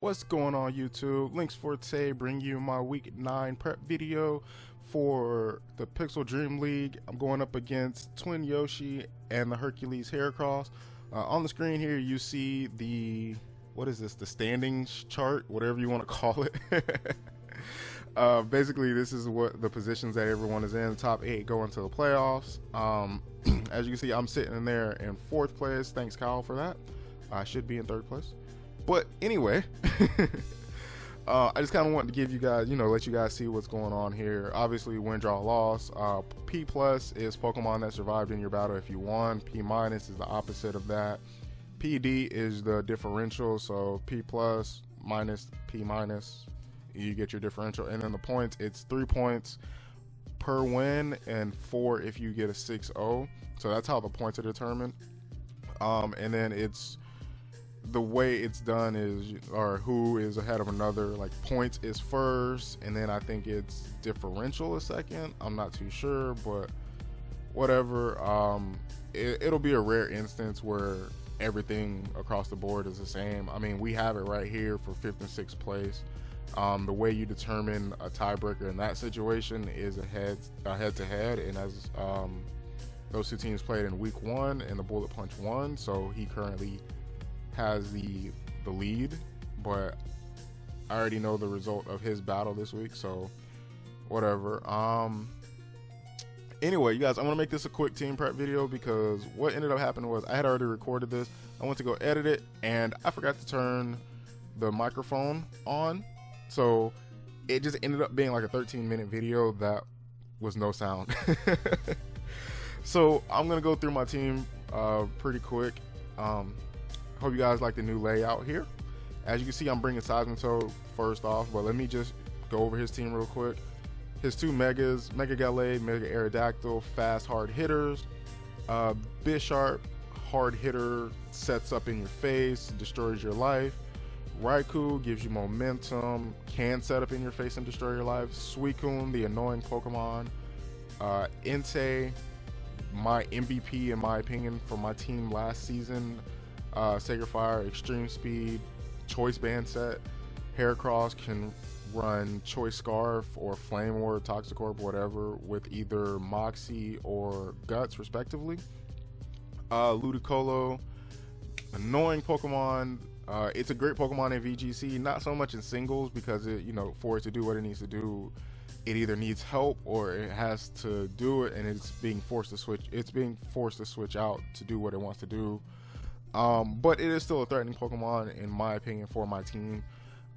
What's going on YouTube? Links for today bring you my week 9 prep video for the Pixel Dream League. I'm going up against Twin Yoshi and the Hercules Heracross. On the screen here you see the, what is this, the standings chart, whatever you want to call it. Basically this is what the positions that everyone is in. The top 8 go into the playoffs. As you can see, I'm sitting in there in 4th place. Thanks Kyle for that. I should be in 3rd place. But anyway, I just kind of wanted to give you guys, let you guys see what's going on here. Obviously, win, draw, loss. P plus is Pokemon that survived in your battle if you won. P minus is the opposite of that. PD is the differential, so P plus minus P minus, you get your differential. And then the points, it's 3 points per win and 4 if you get a 6-0. So that's how the points are determined. And then it's, the way it's done is, or who is ahead of another, like points is first, and then I think it's differential is second. I'm not too sure, but whatever. It'll be a rare instance where everything across the board is the same. I mean, we have it right here for 5th and 6th place. The way you determine a tiebreaker in that situation is a head-to-head, and as those two teams played in week 1 and the Bullet Punch won, so he currently has the lead, but I already know the result of his battle this week, so whatever. Anyway, you guys, I'm gonna make this a quick team prep video because what ended up happening was I had already recorded this. I went to go edit it and I forgot to turn the microphone on, so it just ended up being like a 13-minute video that was no sound. So I'm gonna go through my team pretty quick. Hope you guys like the new layout here. As you can see, I'm bringing Seismitoad first off, but let me just go over his team real quick. His 2 Megas, Mega Gallade, Mega Aerodactyl, fast hard hitters. Bisharp, hard hitter, sets up in your face, destroys your life. Raikou gives you momentum, can set up in your face and destroy your life. Suicune, the annoying Pokemon. Entei, my MVP in my opinion for my team last season. Sacred Fire, Extreme Speed, Choice Band set. Heracross can run Choice Scarf or Flame Orb, Toxic Orb, whatever, with either Moxie or Guts respectively. Ludicolo, annoying Pokemon. It's a great Pokemon in VGC, not so much in singles because it, for it to do what it needs to do, it either needs help or it has to do it, and it's being forced to switch. It's being forced to switch out to do what it wants to do. But it is still a threatening Pokemon in my opinion for my team.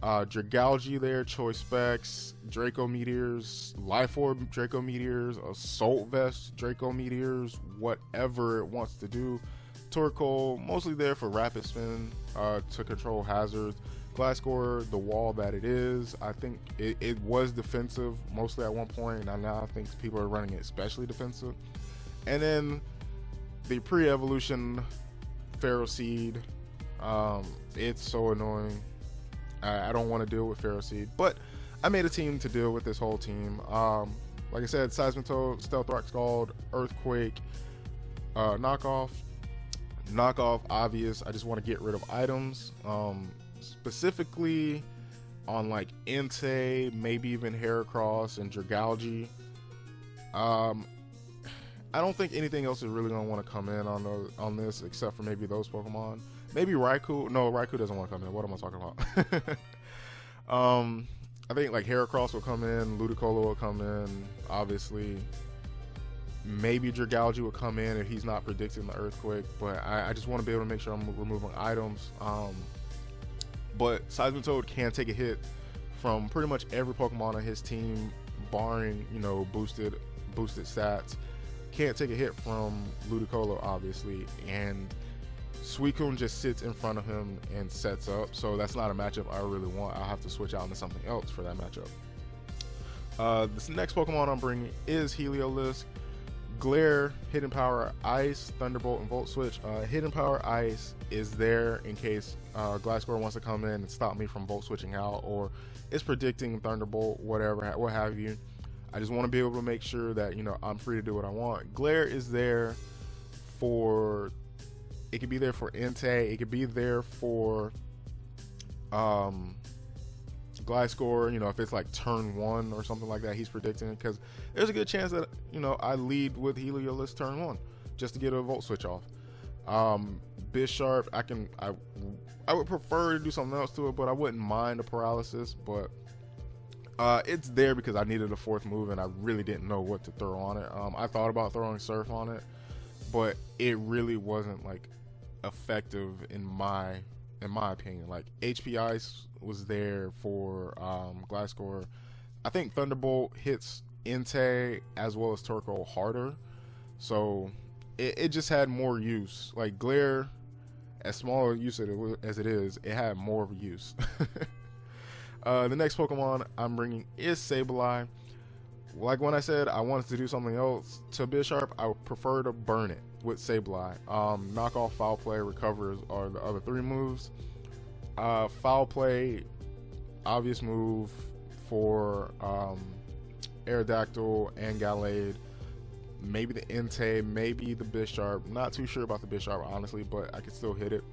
Dragalge there, Choice Specs, Draco Meteors, Life Orb Draco Meteors, Assault Vest Draco Meteors, whatever it wants to do. Torkoal, mostly there for Rapid Spin to control hazards. Glasgow, the wall that it is, I think it was defensive mostly at one point, and now I think people are running it especially defensive. And then the pre-evolution Pharaoh Seed, it's so annoying. I don't want to deal with Pharaoh Seed, but I made a team to deal with this whole team. Like I said, Seismitoad, Stealth Rock Scald, Earthquake, knockoff, obvious. I just want to get rid of items, specifically on like Entei, maybe even Heracross and Dragalge. I don't think anything else is really gonna want to come in on this except for maybe those Pokemon. Maybe Raikou. No, Raikou doesn't want to come in. What am I talking about? I think like Heracross will come in, Ludicolo will come in, obviously. Maybe Dragalge will come in if he's not predicting the Earthquake, but I just want to be able to make sure I'm removing items. But Seismitoad can take a hit from pretty much every Pokemon on his team, barring boosted stats. Can't take a hit from Ludicolo obviously, and Suicune just sits in front of him and sets up, so that's not a matchup I really want. I'll have to switch out into something else for that matchup. This next Pokemon I'm bringing is Heliolisk. Glare, Hidden Power Ice, Thunderbolt, and Volt Switch. Hidden Power Ice is there in case Glasgow wants to come in and stop me from Volt Switching out, or it's predicting Thunderbolt, whatever, what have you. I just want to be able to make sure that I'm free to do what I want. Glare is there for, it could be there for Entei, it could be there for Gliscor, you know, if it's like turn 1 or something like that, he's predicting it, because there's a good chance that, you know, I lead with Heliolisk turn 1 just to get a Volt Switch off. Bisharp, I would prefer to do something else to it, but I wouldn't mind a paralysis. But it's there because I needed a 4th move and I really didn't know what to throw on it. I thought about throwing Surf on it, but it really wasn't like effective in my opinion. Like HP Ice was there for Gliscor. I think Thunderbolt hits Entei as well as Turco harder, so it just had more use. Like Glare, as small a use as it is, it had more of a use. The next Pokemon I'm bringing is Sableye. Like when I said I wanted to do something else to Bisharp, I would prefer to burn it with Sableye. Knock off Foul Play, Recover are the other 3 moves. Foul Play, obvious move for Aerodactyl and Gallade. Maybe the Entei, maybe the Bisharp. Not too sure about the Bisharp, honestly, but I can still hit it.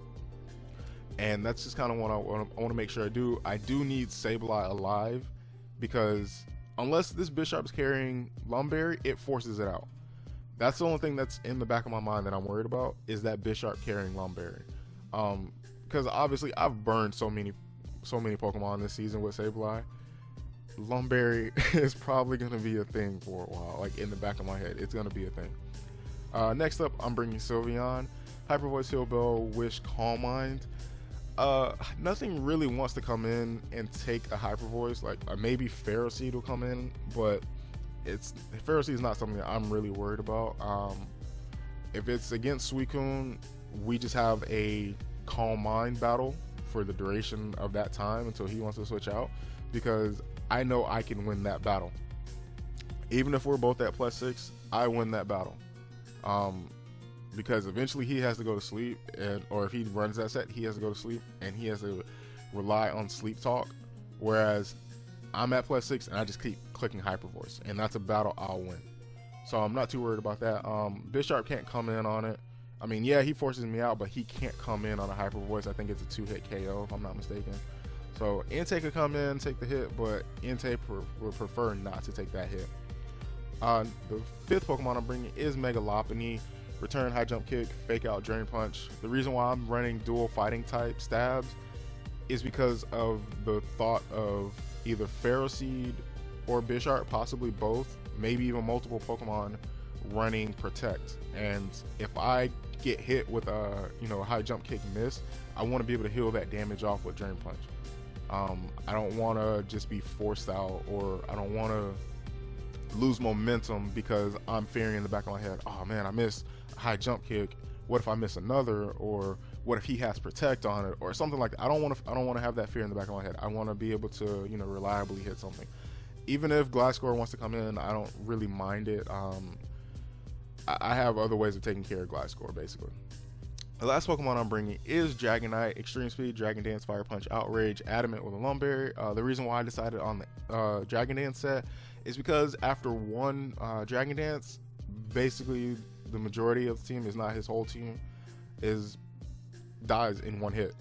And that's just kind of what I want to make sure I do. I do need Sableye alive, because unless this Bisharp's carrying Lumberry, it forces it out. That's the only thing that's in the back of my mind that I'm worried about, is that Bisharp carrying Lumberry. Because obviously I've burned so many Pokemon this season with Sableye. Lumberry is probably going to be a thing for a while. Like, in the back of my head, it's going to be a thing. Next up, I'm bringing Sylveon. Hyper Voice, Heal Bell, Wish, Calm Mind. Nothing really wants to come in and take a Hyper Voice. Like, maybe Ferroseed will come in, but Ferroseed is not something that I'm really worried about. If it's against Suicune, we just have a Calm Mind battle for the duration of that time until he wants to switch out, because I know I can win that battle. Even if we're both at +6, I win that battle. Because eventually he has to go to sleep, or if he runs that set, he has to go to sleep, and he has to rely on Sleep Talk. Whereas I'm at +6 and I just keep clicking Hyper Voice, and that's a battle I'll win. So I'm not too worried about that. Bisharp can't come in on it. I mean, yeah, he forces me out, but he can't come in on a Hyper Voice. I think it's a 2-hit KO, if I'm not mistaken. So Entei could come in, take the hit, but Entei would prefer not to take that hit. The 5th Pokemon I'm bringing is Mega Lopunny. Return High Jump Kick, Fake Out Drain Punch. The reason why I'm running dual fighting type stabs is because of the thought of either Ferroseed or Bisharp, possibly both, maybe even multiple Pokemon running Protect. And if I get hit with a High Jump Kick miss, I want to be able to heal that damage off with Drain Punch. I don't want to just be forced out, or I don't want to lose momentum because I'm fearing in the back of my head, oh man, I missed a High Jump Kick. What if I miss another? Or what if he has Protect on it, or something like that? I don't want to have that fear in the back of my head. I want to be able to reliably hit something. Even if Gliscor wants to come in, I don't really mind it. I have other ways of taking care of Gliscor, basically. The last Pokemon I'm bringing is Dragonite. Extreme Speed, Dragon Dance, Fire Punch, Outrage, Adamant with a Lumberry. The reason why I decided on the Dragon Dance set is because after one Dragon Dance, basically the majority of the team, is not his whole team, dies in one hit.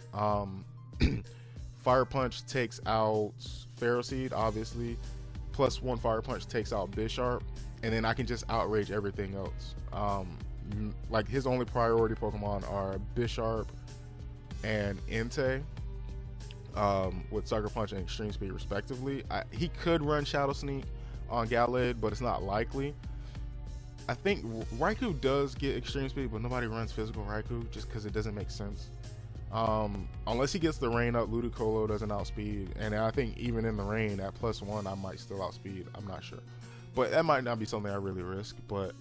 Fire Punch takes out Ferroseed, obviously. +1 Fire Punch takes out Bisharp, and then I can just outrage everything else. Like, his only priority Pokemon are Bisharp and Entei, with Sucker Punch and Extreme Speed respectively. He could run Shadow Sneak on Gallade, but it's not likely. I think Raikou does get Extreme Speed, but nobody runs Physical Raikou just because it doesn't make sense. Unless he gets the rain up, Ludicolo doesn't outspeed, and I think even in the rain at +1 I might still outspeed. I'm not sure, but that might not be something I really risk. But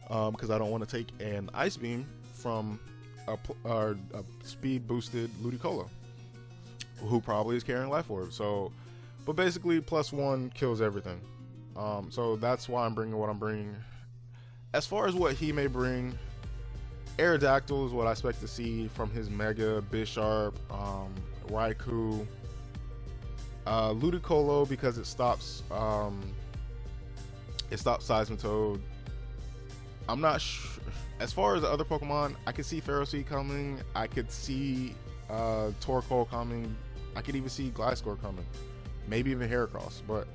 because I don't want to take an Ice Beam from a speed boosted Ludicolo, who probably is carrying Life Orb. So, but basically +1 kills everything. So that's why I'm bringing what I'm bringing. As far as what he may bring, Aerodactyl is what I expect to see from his Mega, Bisharp, Raikou, Ludicolo, because it stops Seismitoad. I'm not sure. As far as the other Pokemon, I could see Ferroseed coming. I could see Torkoal coming. I could even see Gliscor coming, maybe even Heracross. But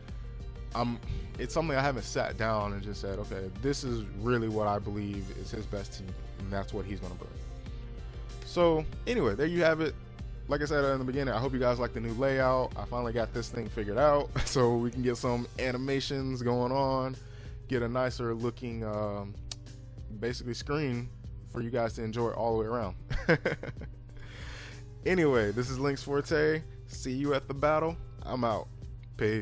it's something I haven't sat down and just said, okay, this is really what I believe is his best team, and that's what he's going to bring. So anyway, there you have it. Like I said in the beginning, I hope you guys like the new layout. I finally got this thing figured out so we can get some animations going on, get a nicer looking basically screen for you guys to enjoy all the way around. Anyway, this is Lynx Forte. See you at the battle. I'm out.